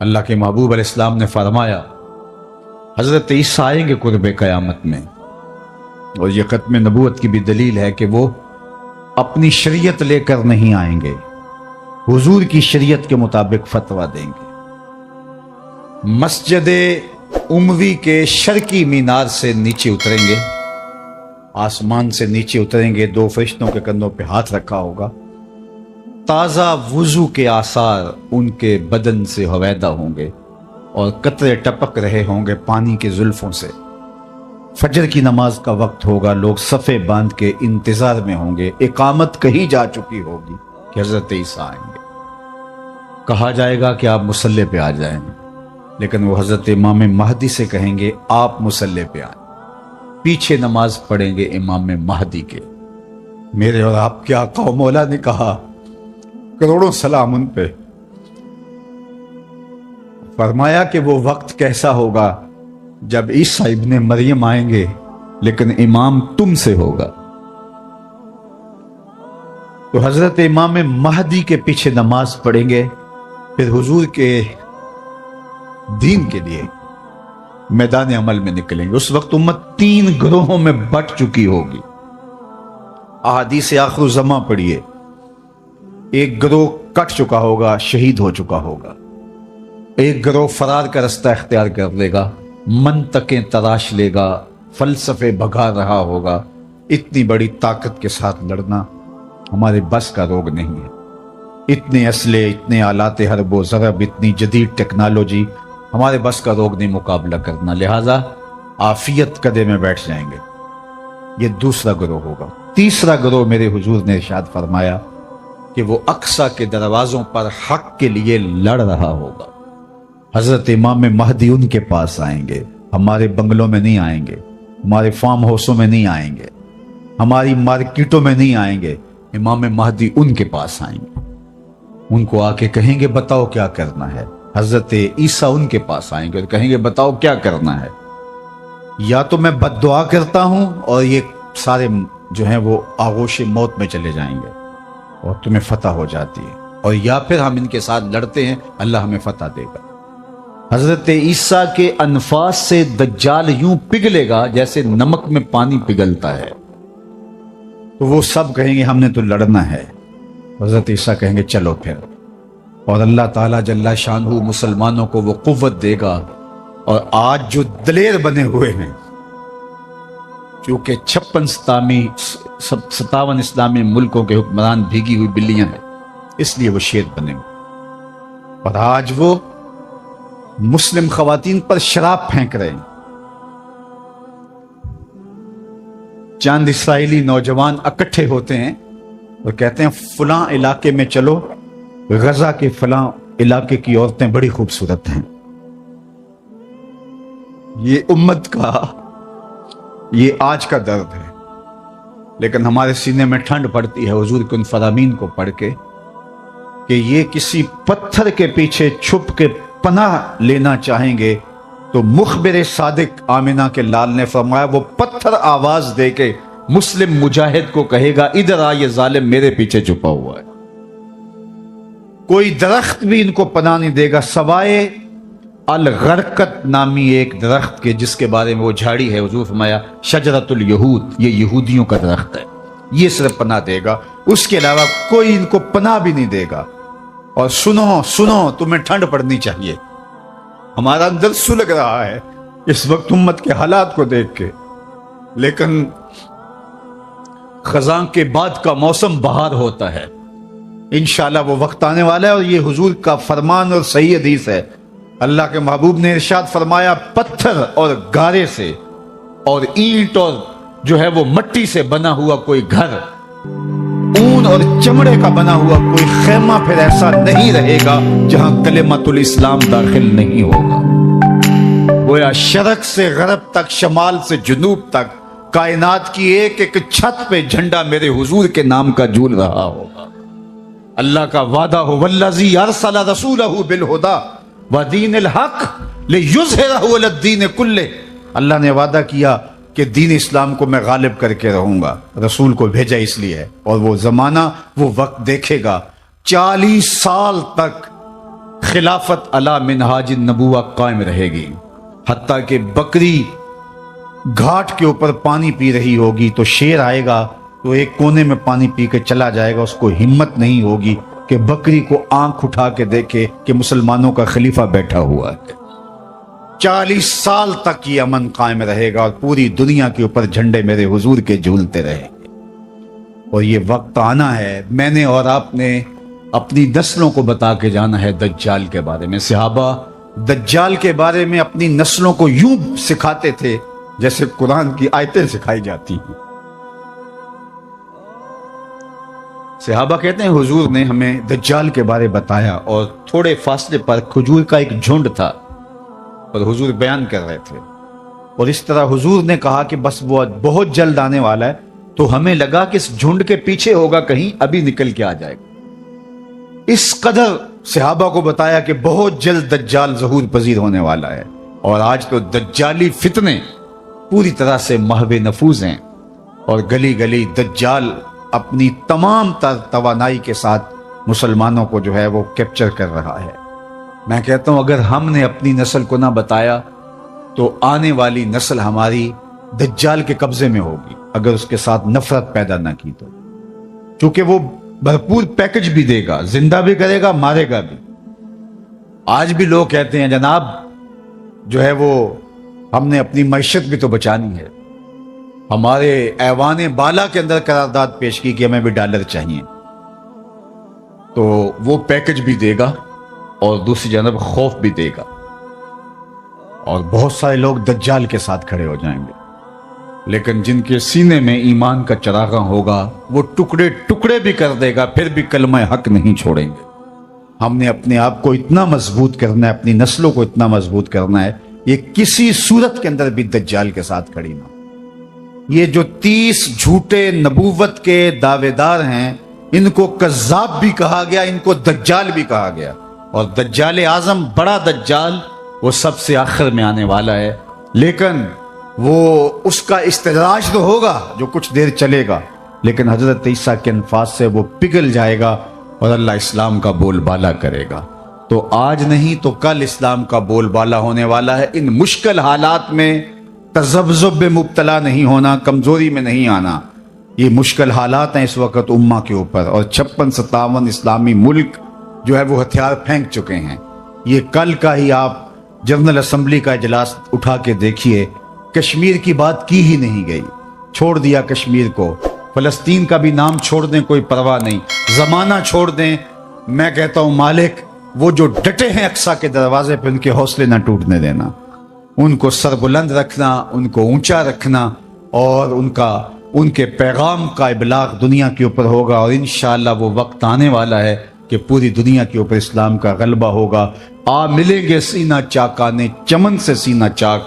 اللہ کے محبوب علیہ السلام نے فرمایا حضرت عیسیٰ آئیں گے قرب قیامت میں، اور یہ ختم نبوت کی بھی دلیل ہے کہ وہ اپنی شریعت لے کر نہیں آئیں گے، حضور کی شریعت کے مطابق فتویٰ دیں گے۔ مسجد اموی کے شرقی مینار سے نیچے اتریں گے، آسمان سے نیچے اتریں گے، دو فرشتوں کے کندھوں پہ ہاتھ رکھا ہوگا، تازہ وضو کے آثار ان کے بدن سے ہویدہ ہوں گے اور قطرے ٹپک رہے ہوں گے پانی کے زلفوں سے۔ فجر کی نماز کا وقت ہوگا، لوگ صفے باندھ کے انتظار میں ہوں گے، اقامت کہی جا چکی ہوگی کہ حضرت عیسیٰ آئیں گے۔ کہا جائے گا کہ آپ مصلی پہ آ جائیں، لیکن وہ حضرت امام مہدی سے کہیں گے آپ مصلی پہ آئیں، پیچھے نماز پڑھیں گے امام مہدی کے۔ میرے اور آپ کے آقا و مولا نے کہا، کروڑوں سلام ان پہ، فرمایا کہ وہ وقت کیسا ہوگا جب عیسیٰ ابن مریم آئیں گے لیکن امام تم سے ہوگا۔ تو حضرت امام مہدی کے پیچھے نماز پڑھیں گے، پھر حضور کے دین کے لیے میدان عمل میں نکلیں گے۔ اس وقت امت 3 گروہوں میں بٹ چکی ہوگی۔ احادیث آخر الزماں پڑھیے، ایک گروہ کٹ چکا ہوگا، شہید ہو چکا ہوگا، ایک گروہ فرار کا رستہ اختیار کر لے گا، منطقیں تراش لے گا، فلسفے بھگا رہا ہوگا۔ اتنی بڑی طاقت کے ساتھ لڑنا ہمارے بس کا روگ نہیں ہے، اتنے اسلحے، اتنے آلات حرب و ضرب، اتنی جدید ٹیکنالوجی ہمارے بس کا روگ نہیں مقابلہ کرنا، لہذا عافیت قدے میں بیٹھ جائیں گے۔ یہ دوسرا گروہ ہوگا۔ تیسرا گروہ میرے حضور نے ارشاد فرمایا کہ وہ اقصی کے دروازوں پر حق کے لیے لڑ رہا ہوگا۔ حضرت امام مہدی ان کے پاس آئیں گے، ہمارے بنگلوں میں نہیں آئیں گے، ہمارے فارم ہاؤسوں میں نہیں آئیں گے، ہماری مارکیٹوں میں نہیں آئیں گے، امام مہدی ان کے پاس آئیں گے، ان کو آ کے کہیں گے بتاؤ کیا کرنا ہے۔ حضرت عیسیٰ ان کے پاس آئیں گے اور کہیں گے بتاؤ کیا کرنا ہے۔ یا تو میں بد دعا کرتا ہوں اور یہ سارے جو ہیں وہ آغوش موت میں چلے جائیں گے اور تمہیں فتح ہو جاتی ہے، اور یا پھر ہم ان کے ساتھ لڑتے ہیں، اللہ ہمیں فتح دے گا۔ حضرت عیسیٰ کے انفاس سے دجال یوں پگھلے گا جیسے نمک میں پانی پگھلتا ہے، تو وہ سب کہیں گے ہم نے تو لڑنا ہے۔ حضرت عیسیٰ کہیں گے چلو پھر، اور اللہ تعالیٰ جل شانہ مسلمانوں کو وہ قوت دے گا، اور آج جو دلیر بنے ہوئے ہیں، کیونکہ 57 اسلامی ملکوں کے حکمران بھیگی ہوئی بلیاں ہیں، اس لیے وہ شیر بنے ہوئے، اور آج وہ مسلم خواتین پر شراب پھینک رہے ہیں۔ چند اسرائیلی نوجوان اکٹھے ہوتے ہیں اور کہتے ہیں فلاں علاقے میں چلو، غزہ کے فلاں علاقے کی عورتیں بڑی خوبصورت ہیں۔ یہ امت کا یہ آج کا درد ہے، لیکن ہمارے سینے میں ٹھنڈ پڑتی ہے حضور کے ان فرامین کو پڑھ کے کہ یہ کسی پتھر کے پیچھے چھپ کے پناہ لینا چاہیں گے تو مخبر صادق آمنہ کے لال نے فرمایا وہ پتھر آواز دے کے مسلم مجاہد کو کہے گا ادھر آ، یہ ظالم میرے پیچھے چھپا ہوا ہے۔ کوئی درخت بھی ان کو پناہ نہیں دے گا سوائے الغرقت نامی ایک درخت کے، جس کے بارے میں وہ جھاڑی ہے، حضور فرمایا شجرۃ الیہود، یہ یہودیوں کا درخت ہے، یہ صرف پناہ دے گا، اس کے علاوہ کوئی ان کو پناہ بھی نہیں دے گا۔ اور سنو تمہیں ٹھنڈ پڑنی چاہیے، ہمارا اندر سلگ رہا ہے اس وقت امت کے حالات کو دیکھ کے، لیکن خزاں کے بعد کا موسم بہار ہوتا ہے، انشاءاللہ وہ وقت آنے والا ہے، اور یہ حضور کا فرمان اور صحیح حدیث ہے۔ اللہ کے محبوب نے ارشاد فرمایا پتھر اور گارے سے اور اینٹ اور جو ہے وہ مٹی سے بنا ہوا کوئی گھر، اون اور چمڑے کا بنا ہوا کوئی خیمہ پھر ایسا نہیں رہے گا جہاں کلمۃ الاسلام داخل نہیں ہوگا۔ گویا شرق سے غرب تک، شمال سے جنوب تک، کائنات کی ایک ایک چھت پہ جھنڈا میرے حضور کے نام کا جھول رہا ہوگا۔ اللہ کا وعدہ ہو والذی ارسل رسولہ بالہدی ودین الحق لیظہرہ علی الدین کلہ، اللہ نے وعدہ کیا کہ دین اسلام کو میں غالب کر کے رہوں گا، رسول کو بھیجا اس لیے، اور وہ زمانہ وہ وقت دیکھے گا 40 سال تک خلافت علی منہاج النبوہ قائم رہے گی، حتیٰ کہ بکری گھاٹ کے اوپر پانی پی رہی ہوگی تو شیر آئے گا تو ایک کونے میں پانی پی کے چلا جائے گا، اس کو ہمت نہیں ہوگی کہ بکری کو آنکھ اٹھا کے دیکھے کہ مسلمانوں کا خلیفہ بیٹھا ہوا ہے۔ 40 سال تک یہ امن قائم رہے گا اور پوری دنیا کے اوپر جھنڈے میرے حضور کے جھولتے رہیں گے۔ اور یہ وقت آنا ہے، میں نے اور آپ نے اپنی نسلوں کو بتا کے جانا ہے دجال کے بارے میں۔ صحابہ دجال کے بارے میں اپنی نسلوں کو یوں سکھاتے تھے جیسے قرآن کی آیتیں سکھائی جاتی ہیں۔ صحابہ کہتے ہیں حضور نے ہمیں دجال کے بارے بتایا اور تھوڑے فاصلے پر کھجور کا ایک جھنڈ تھا اور حضور بیان کر رہے تھے، اور اس طرح حضور نے کہا کہ بس وہ بہت جلد آنے والا ہے، تو ہمیں لگا کہ اس جھنڈ کے پیچھے ہوگا کہیں، ابھی نکل کے آ جائے گا۔ اس قدر صحابہ کو بتایا کہ بہت جلد دجال ظہور پذیر ہونے والا ہے، اور آج تو دجالی فتنے پوری طرح سے محو نفوذ ہیں، اور گلی گلی دجال اپنی تمام تر توانائی کے ساتھ مسلمانوں کو جو ہے وہ کیپچر کر رہا ہے۔ میں کہتا ہوں اگر ہم نے اپنی نسل کو نہ بتایا تو آنے والی نسل ہماری دجال کے قبضے میں ہوگی، اگر اس کے ساتھ نفرت پیدا نہ کی تو، چونکہ وہ بھرپور پیکج بھی دے گا، زندہ بھی کرے گا، مارے گا بھی۔ آج بھی لوگ کہتے ہیں جناب جو ہے وہ ہم نے اپنی معیشت بھی تو بچانی ہے، ہمارے ایوان بالا کے اندر قرارداد پیش کی کہ ہمیں بھی ڈالر چاہیے، تو وہ پیکج بھی دے گا اور دوسری جانب خوف بھی دے گا، اور بہت سارے لوگ دجال کے ساتھ کھڑے ہو جائیں گے، لیکن جن کے سینے میں ایمان کا چراغاں ہوگا وہ ٹکڑے ٹکڑے بھی کر دے گا، پھر بھی کلمہ حق نہیں چھوڑیں گے۔ ہم نے اپنے آپ کو اتنا مضبوط کرنا ہے، اپنی نسلوں کو اتنا مضبوط کرنا ہے، یہ کسی صورت کے اندر بھی دجال کے ساتھ کھڑی نہ۔ یہ جو 30 جھوٹے نبوت کے دعوے دار ہیں، ان کو کذاب بھی کہا گیا، ان کو دجال بھی کہا گیا، اور دجال اعظم بڑا دجال وہ سب سے آخر میں آنے والا ہے، لیکن وہ اس کا استدراج تو ہوگا جو کچھ دیر چلے گا، لیکن حضرت عیسیٰ کے انفاس سے وہ پگھل جائے گا اور اللہ اسلام کا بول بالا کرے گا۔ تو آج نہیں تو کل اسلام کا بول بالا ہونے والا ہے۔ ان مشکل حالات میں تذبذب میں مبتلا نہیں ہونا، کمزوری میں نہیں آنا۔ یہ مشکل حالات ہیں اس وقت امہ کے اوپر، اور 56-57 اسلامی ملک جو ہے وہ ہتھیار پھینک چکے ہیں۔ یہ کل کا ہی آپ جنرل اسمبلی کا اجلاس اٹھا کے دیکھیے، کشمیر کی بات کی ہی نہیں گئی، چھوڑ دیا کشمیر کو، فلسطین کا بھی نام چھوڑ دیں کوئی پرواہ نہیں، زمانہ چھوڑ دیں۔ میں کہتا ہوں مالک وہ جو ڈٹے ہیں اقصیٰ کے دروازے پہ، ان کے حوصلے نہ ٹوٹنے دینا، ان کو سر بلند رکھنا، ان کو اونچا رکھنا، اور ان کے پیغام کا ابلاغ دنیا کے اوپر ہوگا، اور انشاءاللہ وہ وقت آنے والا ہے کہ پوری دنیا کے اوپر اسلام کا غلبہ ہوگا۔ آ ملیں گے سینہ چاکانے چمن سے سینہ چاک،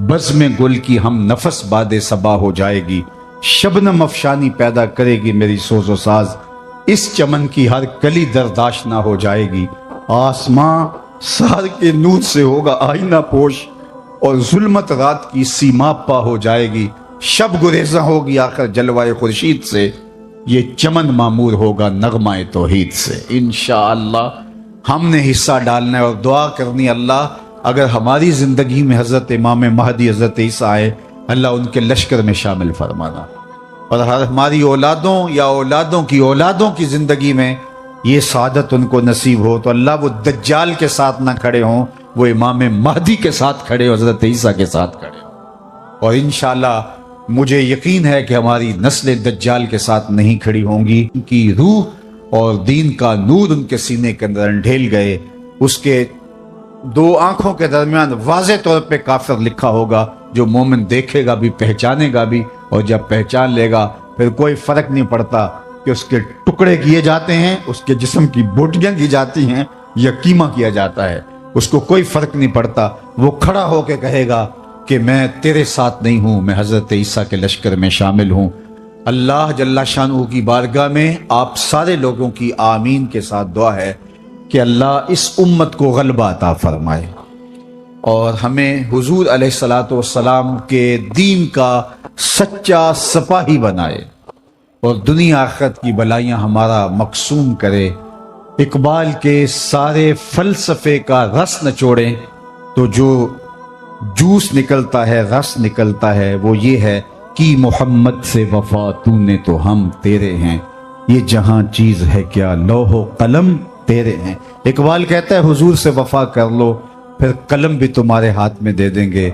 بزم گل کی ہم نفس باد صبا ہو جائے گی، شبنم افشانی پیدا کرے گی میری سوز و ساز، اس چمن کی ہر کلی درداش نہ ہو جائے گی، آسماں سحر کے نور سے ہوگا آئینہ پوش، اور ظلمت رات کی سیما پا ہو جائے گی، شب گریزاں ہوگی آخر جلوائے خورشید سے، یہ چمن معمور ہوگا نغمہ توحید سے۔ انشاءاللہ ہم نے حصہ ڈالنا ہے اور دعا کرنی، اللہ اگر ہماری زندگی میں حضرت امام مہدی حضرت عیسیٰ آئے، اللہ ان کے لشکر میں شامل فرمانا، اور ہماری اولادوں یا اولادوں کی زندگی میں یہ سعادت ان کو نصیب ہو، تو اللہ وہ دجال کے ساتھ نہ کھڑے ہوں، وہ امام مہدی کے ساتھ کھڑے ہو، حضرت عیسیٰ کے ساتھ کھڑے ہوں۔ اور انشاءاللہ مجھے یقین ہے کہ ہماری نسلیں دجال کے ساتھ نہیں کھڑی ہوں گی، ان کی روح اور دین کا نور ان کے سینے کے اندر انڈھیل گئے، اس کے 2 آنکھوں کے درمیان واضح طور پہ کافر لکھا ہوگا، جو مومن دیکھے گا بھی پہچانے گا بھی، اور جب پہچان لے گا پھر کوئی فرق نہیں پڑتا کہ اس کے ٹکڑے کیے جاتے ہیں، اس کے جسم کی بوٹیاں کی جاتی ہیں یا قیمہ کیا جاتا ہے، اس کو کوئی فرق نہیں پڑتا، وہ کھڑا ہو کے کہے گا کہ میں تیرے ساتھ نہیں ہوں، میں حضرت عیسیٰ کے لشکر میں شامل ہوں۔ اللہ جل شانہ کی بارگاہ میں آپ سارے لوگوں کی آمین کے ساتھ دعا ہے کہ اللہ اس امت کو غلبہ عطا فرمائے، اور ہمیں حضور علیہ الصلوۃ والسلام کے دین کا سچا سپاہی بنائے، اور دنیا آخرت کی بلائیاں ہمارا مقسوم کرے، اقبال کے سارے فلسفے کا رس نچوڑیں تو جو جوس نکلتا ہے، رس نکلتا ہے، وہ یہ ہے کہ محمد سے وفا تو نے تو ہم تیرے ہیں، یہ جہاں چیز ہے کیا لوح و قلم تیرے ہیں۔ اقبال کہتا ہے حضور سے وفا کر لو، پھر قلم بھی تمہارے ہاتھ میں دے دیں گے،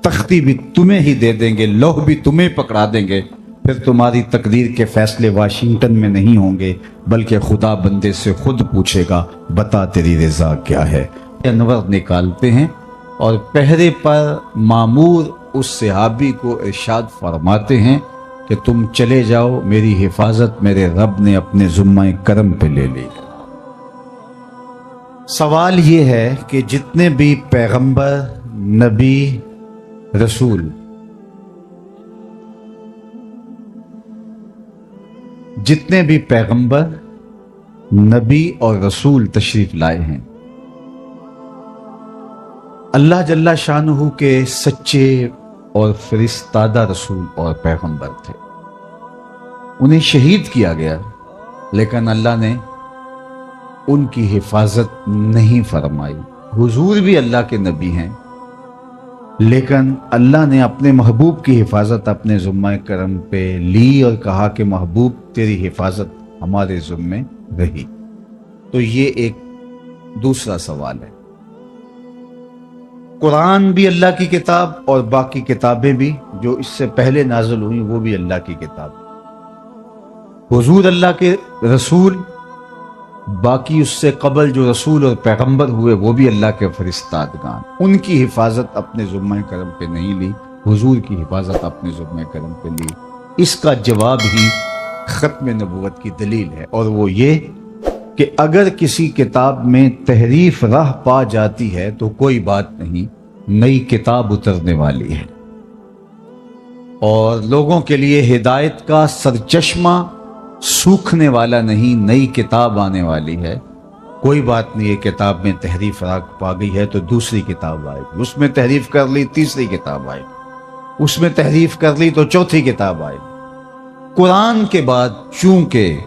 تختی بھی تمہیں ہی دے دیں گے، لوح بھی تمہیں پکڑا دیں گے، پھر تمہاری تقدیر کے فیصلے واشنگٹن میں نہیں ہوں گے، بلکہ خدا بندے سے خود پوچھے گا بتا تیری رضا کیا ہے۔ انور نکالتے ہیں اور پہرے پر مامور اس صحابی کو ارشاد فرماتے ہیں کہ تم چلے جاؤ، میری حفاظت میرے رب نے اپنے ذمہ کرم پہ لے لی۔ سوال یہ ہے کہ جتنے بھی پیغمبر، نبی، رسول، جتنے بھی پیغمبر، نبی اور رسول تشریف لائے ہیں، اللہ جل شانہ کے سچے اور فرستادہ رسول اور پیغمبر تھے۔ انہیں شہید کیا گیا، لیکن اللہ نے ان کی حفاظت نہیں فرمائی۔ حضور بھی اللہ کے نبی ہیں، لیکن اللہ نے اپنے محبوب کی حفاظت اپنے ذمہ کرم پہ لی اور کہا کہ محبوب تیری حفاظت ہمارے ذمہ رہی۔ تو یہ ایک دوسرا سوال ہے۔ قرآن بھی اللہ کی کتاب اور باقی کتابیں بھی جو اس سے پہلے نازل ہوئی وہ بھی اللہ کی کتاب۔ حضور اللہ کے رسول، باقی اس سے قبل جو رسول اور پیغمبر ہوئے وہ بھی اللہ کے فرستادگان، ان کی حفاظت اپنے ذمہ کرم پہ نہیں لی، حضور کی حفاظت اپنے ذمہ کرم پہ لی۔ اس کا جواب ہی ختم نبوت کی دلیل ہے، اور وہ یہ کہ اگر کسی کتاب میں تحریف راہ پا جاتی ہے تو کوئی بات نہیں، نئی کتاب اترنے والی ہے، اور لوگوں کے لیے ہدایت کا سرچشمہ سوکھنے والا نہیں، نئی کتاب آنے والی ہے۔ کوئی بات نہیں، یہ کتاب میں تحریف راہ پا گئی ہے تو دوسری کتاب آئے گی، اس میں تحریف کر لی تیسری کتاب آئے گی، اس میں تحریف کر لی تو چوتھی کتاب آئے گی۔ قرآن کے بعد چونکہ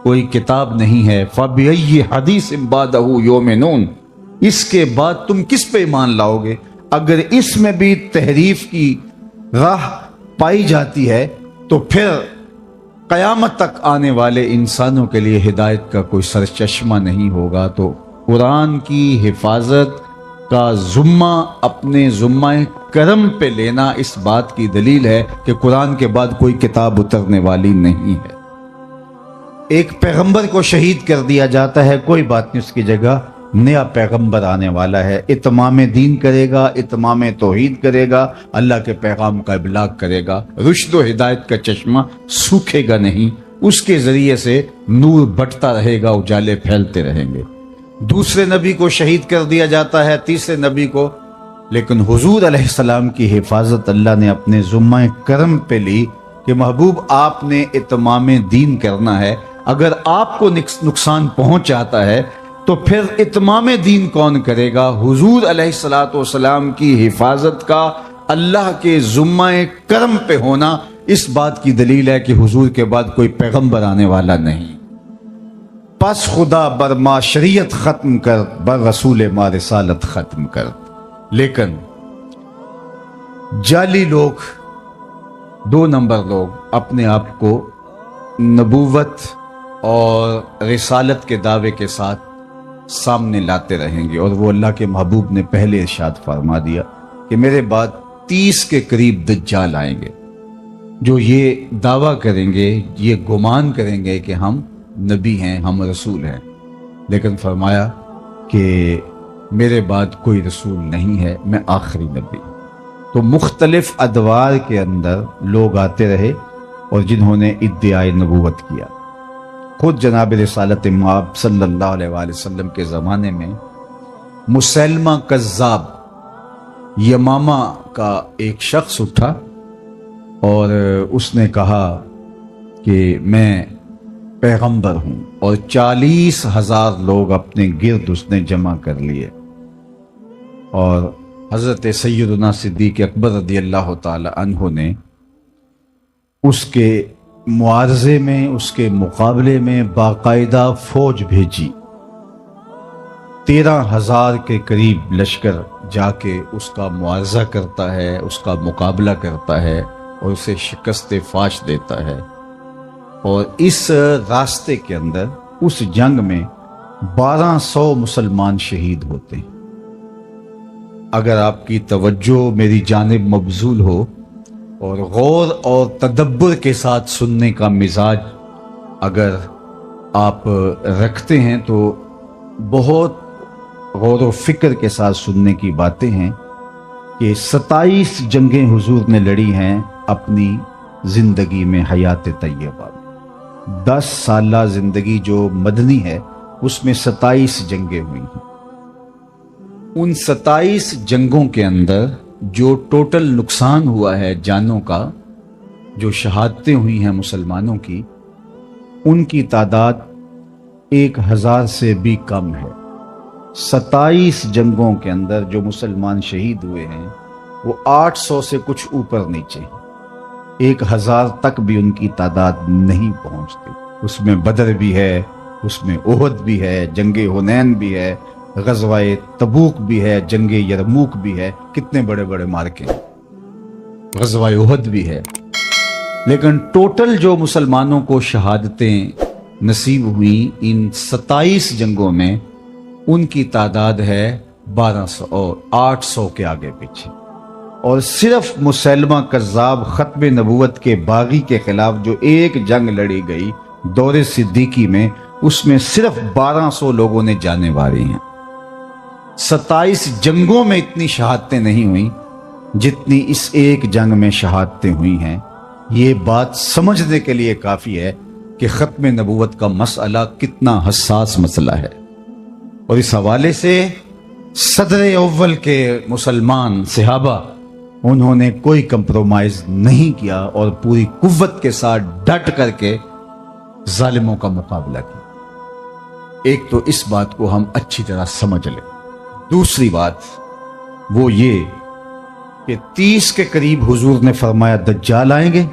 کوئی کتاب نہیں ہے، فَبِأَيِّ حَدِيثٍ بَعْدَهُ يُؤْمِنُونَ، اس کے بعد تم کس پہ ایمان لاؤ گے؟ اگر اس میں بھی تحریف کی راہ پائی جاتی ہے تو پھر قیامت تک آنے والے انسانوں کے لیے ہدایت کا کوئی سرچشمہ نہیں ہوگا۔ تو قرآن کی حفاظت کا ذمہ اپنے ذمہ کرم پہ لینا اس بات کی دلیل ہے کہ قرآن کے بعد کوئی کتاب اترنے والی نہیں ہے۔ ایک پیغمبر کو شہید کر دیا جاتا ہے، کوئی بات نہیں، اس کی جگہ نیا پیغمبر آنے والا ہے، اتمام دین کرے گا، اتمام توحید کرے گا، اللہ کے پیغام کا ابلاغ کرے گا، رشد و ہدایت کا چشمہ سوکھے گا نہیں، اس کے ذریعے سے نور بٹتا رہے گا، اجالے پھیلتے رہیں گے۔ دوسرے نبی کو شہید کر دیا جاتا ہے، تیسرے نبی کو، لیکن حضور علیہ السلام کی حفاظت اللہ نے اپنے ذمہ کرم پہ لی کہ محبوب آپ نے اتمام دین کرنا ہے، اگر آپ کو نقصان پہنچ جاتا ہے تو پھر اتمام دین کون کرے گا؟ حضور علیہ الصلوۃ والسلام کی حفاظت کا اللہ کے ذمہ کرم پہ ہونا اس بات کی دلیل ہے کہ حضور کے بعد کوئی پیغمبر آنے والا نہیں۔ پس خدا بر ما شریعت ختم کر، بر رسول ما رسالت ختم کر۔ لیکن جعلی لوگ، دو نمبر لوگ اپنے آپ کو نبوت اور رسالت کے دعوے کے ساتھ سامنے لاتے رہیں گے، اور وہ اللہ کے محبوب نے پہلے ارشاد فرما دیا کہ میرے بعد 30 کے قریب دجال آئیں گے جو یہ دعویٰ کریں گے، یہ گمان کریں گے کہ ہم نبی ہیں، ہم رسول ہیں، لیکن فرمایا کہ میرے بعد کوئی رسول نہیں ہے، میں آخری نبی۔ تو مختلف ادوار کے اندر لوگ آتے رہے اور جنہوں نے ادعائے نبوت کیا۔ خود جناب رسالت مآب صلی اللہ علیہ وآلہ وسلم کے زمانے میں مسیلمہ کذاب یمامہ کا ایک شخص اٹھا اور اس نے کہا کہ میں پیغمبر ہوں، اور 40,000 لوگ اپنے گرد اس نے جمع کر لیے، اور حضرت سیدنا صدیق اکبر رضی اللہ تعالی عنہ نے اس کے معارضے میں، اس کے مقابلے میں باقاعدہ فوج بھیجی 13,000 کے قریب لشکر جا کے اس کا معاوضہ کرتا ہے، اس کا مقابلہ کرتا ہے اور اسے شکست فاش دیتا ہے۔ اور اس راستے کے اندر اس جنگ میں 1200 مسلمان شہید ہوتے ہیں۔ اگر آپ کی توجہ میری جانب مبذول ہو اور غور اور تدبر کے ساتھ سننے کا مزاج اگر آپ رکھتے ہیں تو بہت غور و فکر کے ساتھ سننے کی باتیں ہیں کہ 27 جنگیں حضور نے لڑی ہیں اپنی زندگی میں، حیات طیبہ میں۔ 10 سالہ زندگی جو مدنی ہے اس میں 27 جنگیں ہوئی ہیں۔ ان 27 جنگوں کے اندر جو ٹوٹل نقصان ہوا ہے جانوں کا، جو شہادتیں ہوئی ہیں مسلمانوں کی، ان کی تعداد 1000 سے بھی کم ہے۔ 27 جنگوں کے اندر جو مسلمان شہید ہوئے ہیں وہ 800 سے کچھ اوپر نیچے ہیں، 1000 تک بھی ان کی تعداد نہیں پہنچتی۔ اس میں بدر بھی ہے، اس میں احد بھی ہے، جنگ حنین بھی ہے، غزوہ تبوک بھی ہے، جنگ یرموک بھی ہے، کتنے بڑے بڑے مارکے، غزوہ احد بھی ہے۔ لیکن ٹوٹل جو مسلمانوں کو شہادتیں نصیب ہوئی ان 27 جنگوں میں، ان کی تعداد ہے 1200 اور 800 کے آگے پیچھے۔ اور صرف مسلمہ کذاب ختم نبوت کے باغی کے خلاف جو ایک جنگ لڑی گئی دور صدیقی میں، اس میں صرف 1200 لوگوں نے جانیں ماری ہیں۔ 27 جنگوں میں اتنی شہادتیں نہیں ہوئیں جتنی اس ایک جنگ میں شہادتیں ہوئی ہیں۔ یہ بات سمجھنے کے لیے کافی ہے کہ ختم نبوت کا مسئلہ کتنا حساس مسئلہ ہے۔ اور اس حوالے سے صدر اول کے مسلمان صحابہ، انہوں نے کوئی کمپرومائز نہیں کیا اور پوری قوت کے ساتھ ڈٹ کر کے ظالموں کا مقابلہ کیا۔ ایک تو اس بات کو ہم اچھی طرح سمجھ لیں۔ دوسری بات وہ یہ کہ 30 کے قریب حضور نے فرمایا دجال آئیں گے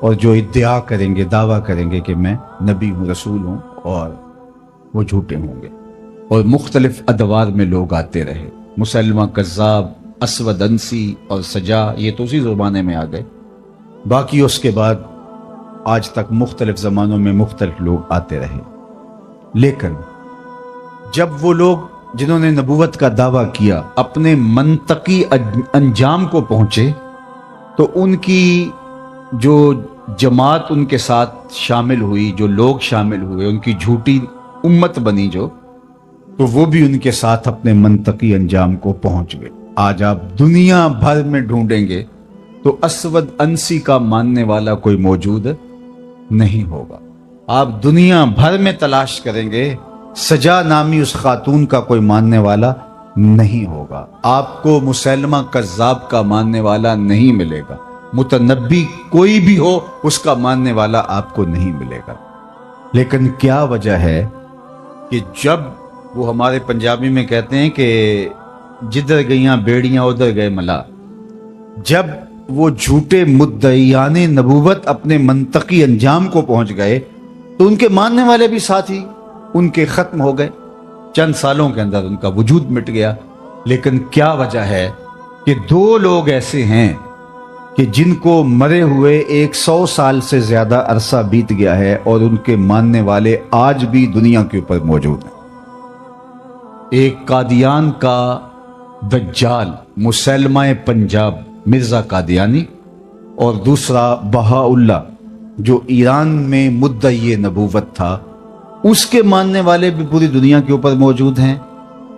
اور جو ادعا کریں گے، دعویٰ کریں گے کہ میں نبی ہوں، رسول ہوں، اور وہ جھوٹے ہوں گے۔ اور مختلف ادوار میں لوگ آتے رہے، مسلمہ کذاب، اسود انسی اور سجا، یہ تو اسی زمانے میں آ گئے۔ باقی اس کے بعد آج تک مختلف زمانوں میں مختلف لوگ آتے رہے۔ لیکن جب وہ لوگ جنہوں نے نبوت کا دعویٰ کیا اپنے منطقی انجام کو پہنچے تو ان کی جو جماعت ان کے ساتھ شامل ہوئی، جو لوگ شامل ہوئے، ان کی جھوٹی امت بنی جو، تو وہ بھی ان کے ساتھ اپنے منطقی انجام کو پہنچ گئے۔ آج آپ دنیا بھر میں ڈھونڈیں گے تو اسود انسی کا ماننے والا کوئی موجود نہیں ہوگا۔ آپ دنیا بھر میں تلاش کریں گے، سجا نامی اس خاتون کا کوئی ماننے والا نہیں ہوگا۔ آپ کو مسلمہ کذاب کا ماننے والا نہیں ملے گا، متنبی کوئی بھی ہو اس کا ماننے والا آپ کو نہیں ملے گا۔ لیکن کیا وجہ ہے کہ جب وہ ہمارے پنجابی میں کہتے ہیں کہ جدھر گئیاں بیڑیاں ادھر گئے ملا، جب وہ جھوٹے مدعیان نبوت اپنے منطقی انجام کو پہنچ گئے تو ان کے ماننے والے بھی ساتھی ان کے ختم ہو گئے، چند سالوں کے اندر ان کا وجود مٹ گیا۔ لیکن کیا وجہ ہے کہ 2 لوگ ایسے ہیں کہ جن کو مرے ہوئے 100 سال سے زیادہ عرصہ بیت گیا ہے اور ان کے ماننے والے آج بھی دنیا کے اوپر موجود ہیں۔ ایک قادیان کا دجال مسلمہ پنجاب مرزا قادیانی، اور دوسرا بہاءاللہ جو ایران میں مدعی نبوت تھا، اس کے ماننے والے بھی پوری دنیا کے اوپر موجود ہیں،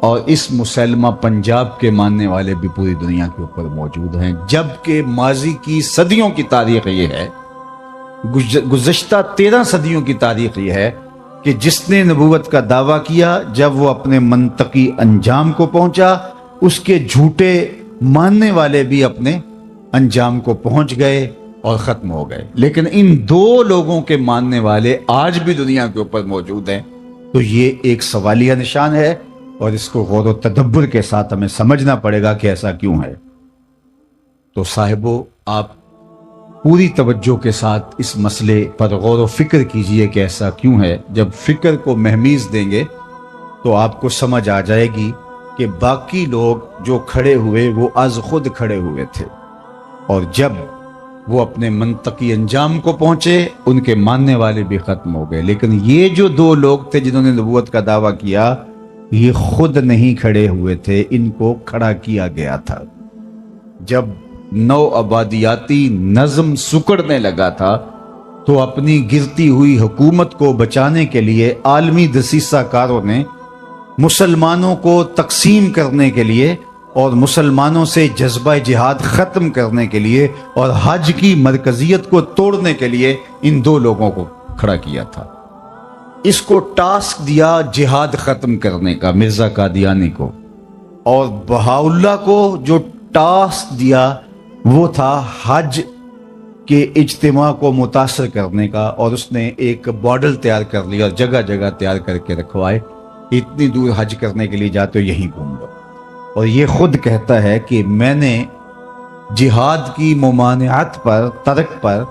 اور اس مسلمہ پنجاب کے ماننے والے بھی پوری دنیا کے اوپر موجود ہیں۔ جبکہ ماضی کی صدیوں کی تاریخ یہ ہے، گزشتہ 13 صدیوں کی تاریخ یہ ہے کہ جس نے نبوت کا دعویٰ کیا، جب وہ اپنے منطقی انجام کو پہنچا، اس کے جھوٹے ماننے والے بھی اپنے انجام کو پہنچ گئے اور ختم ہو گئے۔ لیکن ان 2 لوگوں کے ماننے والے آج بھی دنیا کے اوپر موجود ہیں، تو یہ ایک سوالیہ نشان ہے، اور اس کو غور و تدبر کے ساتھ ہمیں سمجھنا پڑے گا کہ ایسا کیوں ہے۔ تو صاحبو، آپ پوری توجہ کے ساتھ اس مسئلے پر غور و فکر کیجئے کہ ایسا کیوں ہے۔ جب فکر کو مہمیز دیں گے تو آپ کو سمجھ آ جائے گی کہ باقی لوگ جو کھڑے ہوئے وہ از خود کھڑے ہوئے تھے، اور جب وہ اپنے منطقی انجام کو پہنچے ان کے ماننے والے بھی ختم ہو گئے۔ لیکن یہ جو دو لوگ تھے جنہوں نے نبوت کا دعویٰ کیا، یہ خود نہیں کھڑے ہوئے تھے، ان کو کھڑا کیا گیا تھا۔ جب نو آبادیاتی نظم سکڑنے لگا تھا تو اپنی گرتی ہوئی حکومت کو بچانے کے لیے عالمی دسیسہ کاروں نے مسلمانوں کو تقسیم کرنے کے لیے اور مسلمانوں سے جذبہ جہاد ختم کرنے کے لیے اور حج کی مرکزیت کو توڑنے کے لیے ان دو لوگوں کو کھڑا کیا تھا۔ اس کو ٹاسک دیا جہاد ختم کرنے کا مرزا قادیانی کو، اور بہاؤاللہ کو جو ٹاسک دیا وہ تھا حج کے اجتماع کو متاثر کرنے کا، اور اس نے ایک ماڈل تیار کر لیا اور جگہ جگہ تیار کر کے رکھوائے، اتنی دور حج کرنے کے لیے جاتے ہو یہیں گھوم لو۔ اور یہ خود کہتا ہے کہ میں نے جہاد کی ممانعت پر، ترک پر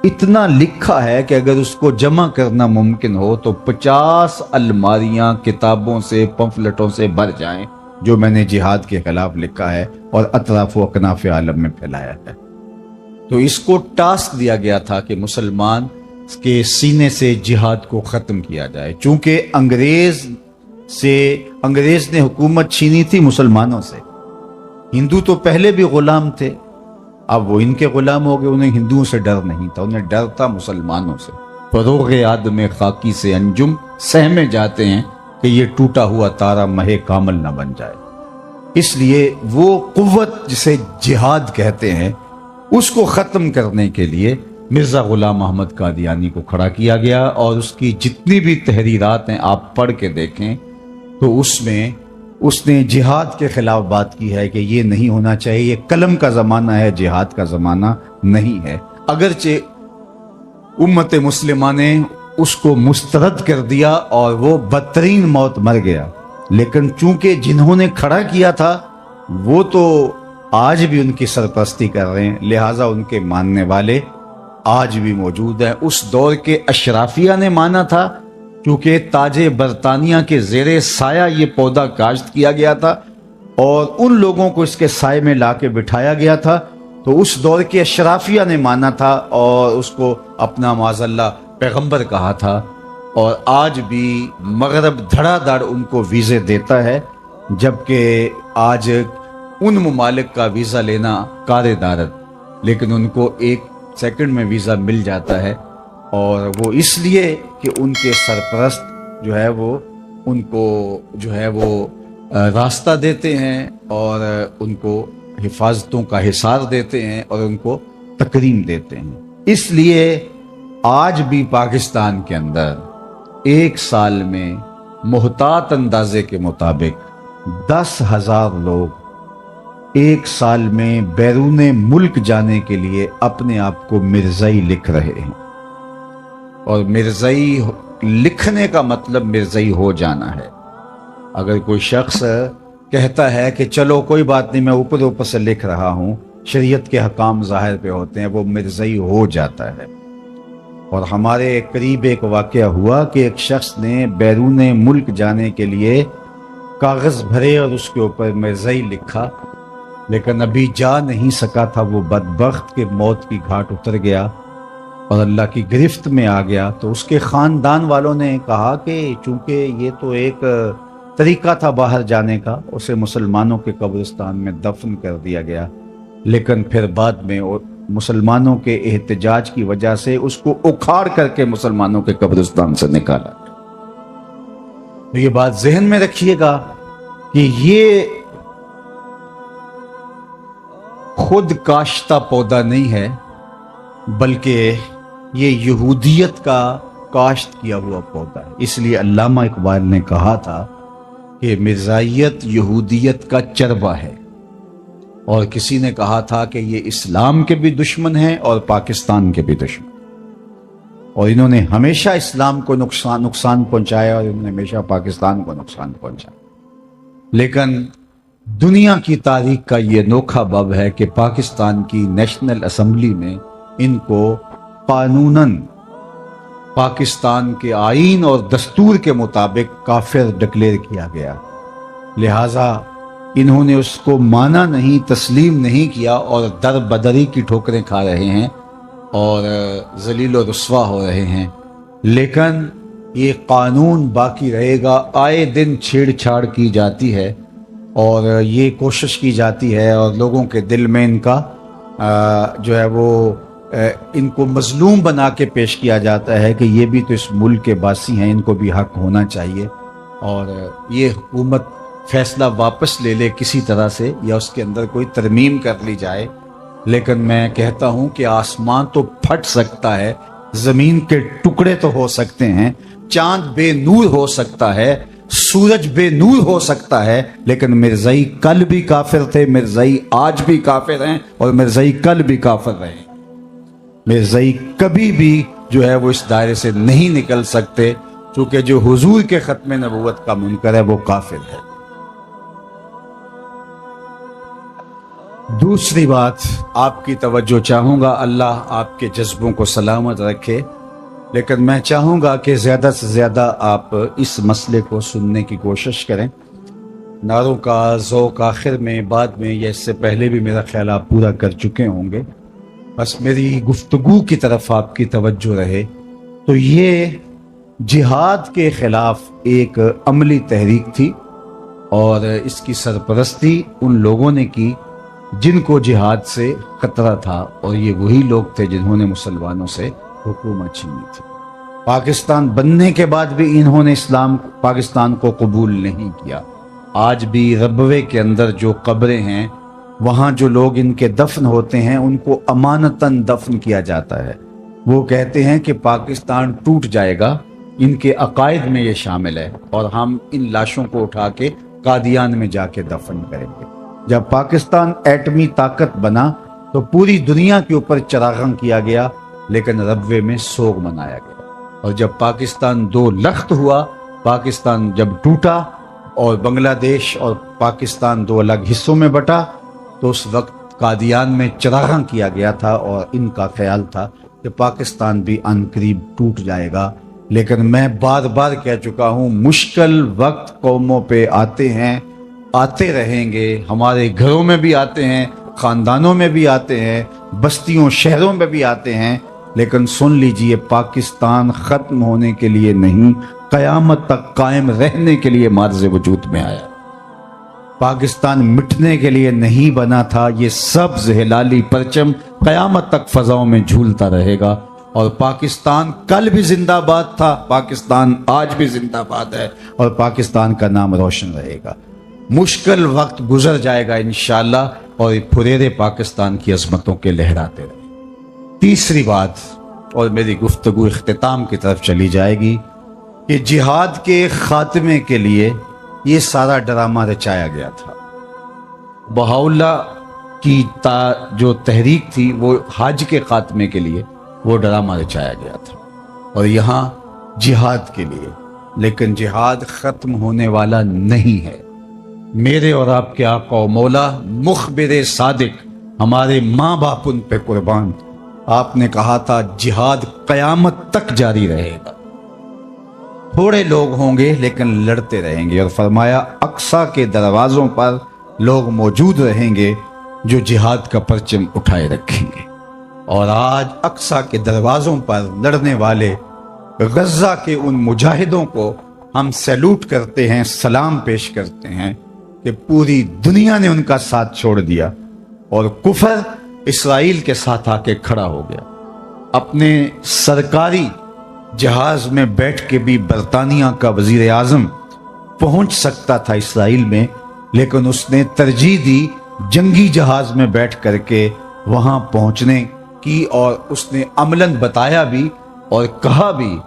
اتنا لکھا ہے کہ اگر اس کو جمع کرنا ممکن ہو تو 50 الماریاں کتابوں سے، پمفلٹوں سے بھر جائیں جو میں نے جہاد کے خلاف لکھا ہے اور اطراف و اکناف عالم میں پھیلایا ہے۔ تو اس کو ٹاسک دیا گیا تھا کہ مسلمان کے سینے سے جہاد کو ختم کیا جائے، چونکہ انگریز نے حکومت چھینی تھی مسلمانوں سے۔ ہندو تو پہلے بھی غلام تھے، اب وہ ان کے غلام ہو گئے، انہیں ہندوؤں سے ڈر نہیں تھا، انہیں ڈر تھا مسلمانوں سے۔ فروغ آدم خاکی سے انجم سہمے جاتے ہیں کہ یہ ٹوٹا ہوا تارا مہ کامل نہ بن جائے۔ اس لیے وہ قوت جسے جہاد کہتے ہیں اس کو ختم کرنے کے لیے مرزا غلام احمد قادیانی کو کھڑا کیا گیا، اور اس کی جتنی بھی تحریرات ہیں آپ پڑھ کے دیکھیں تو اس میں اس نے جہاد کے خلاف بات کی ہے کہ یہ نہیں ہونا چاہیے، یہ قلم کا زمانہ ہے، جہاد کا زمانہ نہیں ہے۔ اگرچہ امت مسلمہ نے اس کو مسترد کر دیا اور وہ بدترین موت مر گیا، لیکن چونکہ جنہوں نے کھڑا کیا تھا وہ تو آج بھی ان کی سرپرستی کر رہے ہیں، لہٰذا ان کے ماننے والے آج بھی موجود ہیں۔ اس دور کے اشرافیہ نے مانا تھا، کیونکہ تاج برطانیہ کے زیر سایہ یہ پودا کاشت کیا گیا تھا اور ان لوگوں کو اس کے سائے میں لا کے بٹھایا گیا تھا، تو اس دور کے اشرافیہ نے مانا تھا اور اس کو اپنا معاذ اللہ پیغمبر کہا تھا، اور آج بھی مغرب دھڑا دھڑ ان کو ویزے دیتا ہے، جبکہ آج ان ممالک کا ویزا لینا کار دارت، لیکن ان کو 1 سیکنڈ میں ویزا مل جاتا ہے، اور وہ اس لیے کہ ان کے سرپرست جو ہے وہ ان کو جو ہے وہ راستہ دیتے ہیں اور ان کو حفاظتوں کا حصار دیتے ہیں اور ان کو تکریم دیتے ہیں۔ اس لیے آج بھی پاکستان کے اندر 1 سال میں محتاط اندازے کے مطابق 10,000 لوگ 1 سال میں بیرون ملک جانے کے لیے اپنے آپ کو مرزائی لکھ رہے ہیں، اور مرزائی لکھنے کا مطلب مرزائی ہو جانا ہے۔ اگر کوئی شخص کہتا ہے کہ چلو کوئی بات نہیں میں اوپر اوپر سے لکھ رہا ہوں، شریعت کے حکام ظاہر پہ ہوتے ہیں، وہ مرزائی ہو جاتا ہے۔ اور ہمارے قریب ایک واقعہ ہوا کہ ایک شخص نے بیرون ملک جانے کے لیے کاغذ بھرے اور اس کے اوپر مرزائی لکھا، لیکن ابھی جا نہیں سکا تھا، وہ بدبخت کہ موت کی گھاٹ اتر گیا اور اللہ کی گرفت میں آ گیا۔ تو اس کے خاندان والوں نے کہا کہ چونکہ یہ تو ایک طریقہ تھا باہر جانے کا، اسے مسلمانوں کے قبرستان میں دفن کر دیا گیا، لیکن پھر بعد میں مسلمانوں کے احتجاج کی وجہ سے اس کو اکھاڑ کر کے مسلمانوں کے قبرستان سے نکالا۔ تو یہ بات ذہن میں رکھیے گا کہ یہ خود کاشتہ پودا نہیں ہے، بلکہ یہ یہودیت کا کاشت کیا ہوا پودا ہے۔ اس لیے علامہ اقبال نے کہا تھا کہ مرزائیت یہودیت کا چربہ ہے، اور کسی نے کہا تھا کہ یہ اسلام کے بھی دشمن ہیں اور پاکستان کے بھی دشمن، اور انہوں نے ہمیشہ اسلام کو نقصان پہنچایا اور انہوں نے ہمیشہ پاکستان کو نقصان پہنچایا۔ لیکن دنیا کی تاریخ کا یہ انوکھا باب ہے کہ پاکستان کی نیشنل اسمبلی میں ان کو قانوناً پاکستان کے آئین اور دستور کے مطابق کافر ڈکلیئر کیا گیا، لہٰذا انہوں نے اس کو مانا نہیں، تسلیم نہیں کیا اور در بدری کی ٹھوکریں کھا رہے ہیں اور ذلیل و رسوا ہو رہے ہیں۔ لیکن یہ قانون باقی رہے گا۔ آئے دن چھیڑ چھاڑ کی جاتی ہے اور یہ کوشش کی جاتی ہے اور لوگوں کے دل میں ان کا جو ہے وہ ان کو مظلوم بنا کے پیش کیا جاتا ہے کہ یہ بھی تو اس ملک کے باسی ہیں، ان کو بھی حق ہونا چاہیے، اور یہ حکومت فیصلہ واپس لے لے کسی طرح سے یا اس کے اندر کوئی ترمیم کر لی جائے۔ لیکن میں کہتا ہوں کہ آسمان تو پھٹ سکتا ہے، زمین کے ٹکڑے تو ہو سکتے ہیں، چاند بے نور ہو سکتا ہے، سورج بے نور ہو سکتا ہے، لیکن مرزائی کل بھی کافر تھے، مرزائی آج بھی کافر ہیں اور مرزائی کل بھی کافر رہے۔ مرزائی کبھی بھی جو ہے وہ اس دائرے سے نہیں نکل سکتے، چونکہ جو حضور کے ختم نبوت کا منکر ہے وہ کافر ہے۔ دوسری بات آپ کی توجہ چاہوں گا، اللہ آپ کے جذبوں کو سلامت رکھے، لیکن میں چاہوں گا کہ زیادہ سے زیادہ آپ اس مسئلے کو سننے کی کوشش کریں۔ نعروں کا ذوق آخر میں، بعد میں یا اس سے پہلے بھی میرا خیال آپ پورا کر چکے ہوں گے، بس میری گفتگو کی طرف آپ کی توجہ رہے۔ تو یہ جہاد کے خلاف ایک عملی تحریک تھی اور اس کی سرپرستی ان لوگوں نے کی جن کو جہاد سے خطرہ تھا، اور یہ وہی لوگ تھے جنہوں نے مسلمانوں سے حکومت چھینی تھی۔ پاکستان بننے کے بعد بھی انہوں نے پاکستان کو قبول نہیں کیا۔ آج بھی ربوے کے اندر جو قبریں ہیں، وہاں جو لوگ ان کے دفن ہوتے ہیں ان کو امانتاً دفن کیا جاتا ہے۔ وہ کہتے ہیں کہ پاکستان ٹوٹ جائے گا، ان کے عقائد میں یہ شامل ہے، اور ہم ان لاشوں کو اٹھا کے قادیان میں جا کے دفن کریں گے۔ جب پاکستان ایٹمی طاقت بنا تو پوری دنیا کے اوپر چراغاں کیا گیا، لیکن ربوے میں سوگ منایا گیا۔ اور جب پاکستان دو لخت ہوا، پاکستان جب ٹوٹا اور بنگلہ دیش اور پاکستان دو الگ حصوں میں بٹا، تو اس وقت قادیان میں چراغاں کیا گیا تھا، اور ان کا خیال تھا کہ پاکستان بھی عنقریب ٹوٹ جائے گا۔ لیکن میں بار بار کہہ چکا ہوں، مشکل وقت قوموں پہ آتے ہیں، آتے رہیں گے، ہمارے گھروں میں بھی آتے ہیں، خاندانوں میں بھی آتے ہیں، بستیوں شہروں میں بھی آتے ہیں، لیکن سن لیجئے، پاکستان ختم ہونے کے لیے نہیں، قیامت تک قائم رہنے کے لیے معرض وجود میں آیا۔ پاکستان مٹنے کے لیے نہیں بنا تھا۔ یہ سبز ہلالی پرچم قیامت تک فضاؤں میں جھولتا رہے گا، اور پاکستان کل بھی زندہ باد تھا، پاکستان آج بھی زندہ باد ہے، اور پاکستان کا نام روشن رہے گا۔ مشکل وقت گزر جائے گا انشاءاللہ، اور پھریرے پاکستان کی عظمتوں کے لہراتے رہے۔ تیسری بات، اور میری گفتگو اختتام کی طرف چلی جائے گی، کہ جہاد کے خاتمے کے لیے یہ سارا ڈرامہ رچایا گیا تھا۔ بہاؤاللہ کی جو تحریک تھی وہ حج کے خاتمے کے لیے وہ ڈرامہ رچایا گیا تھا، اور یہاں جہاد کے لیے، لیکن جہاد ختم ہونے والا نہیں ہے۔ میرے اور آپ کے آقا و مولا مخبر صادق، ہمارے ماں باپ ان پہ قربان، آپ نے کہا تھا جہاد قیامت تک جاری رہے گا۔ تھوڑے لوگ ہوں گے لیکن لڑتے رہیں گے، اور فرمایا اقصی کے دروازوں پر لوگ موجود رہیں گے جو جہاد کا پرچم اٹھائے رکھیں گے۔ اور آج اقصی کے دروازوں پر لڑنے والے غزہ کے ان مجاہدوں کو ہم سیلوٹ کرتے ہیں، سلام پیش کرتے ہیں کہ پوری دنیا نے ان کا ساتھ چھوڑ دیا، اور کفر اسرائیل کے ساتھ آ کے کھڑا ہو گیا۔ اپنے سرکاری جہاز میں بیٹھ کے بھی برطانیہ کا وزیر اعظم پہنچ سکتا تھا اسرائیل میں، لیکن اس نے ترجیح دی جنگی جہاز میں بیٹھ کر کے وہاں پہنچنے کی، اور اس نے عملاً بتایا بھی اور کہا بھی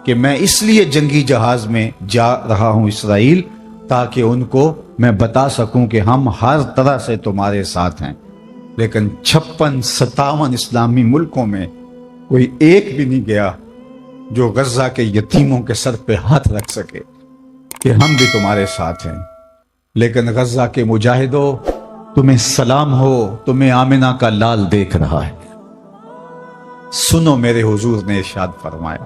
کہ میں اس لیے جنگی جہاز میں جا رہا ہوں اسرائیل، تاکہ ان کو میں بتا سکوں کہ ہم ہر طرح سے تمہارے ساتھ ہیں۔ لیکن 56-57 اسلامی ملکوں میں کوئی ایک بھی نہیں گیا جو غزہ کے یتیموں کے سر پہ ہاتھ رکھ سکے کہ ہم بھی تمہارے ساتھ ہیں۔ لیکن غزہ کے مجاہدوں، تمہیں سلام ہو، تمہیں آمنہ کا لال دیکھ رہا ہے۔ سنو، میرے حضور نے ارشاد فرمایا،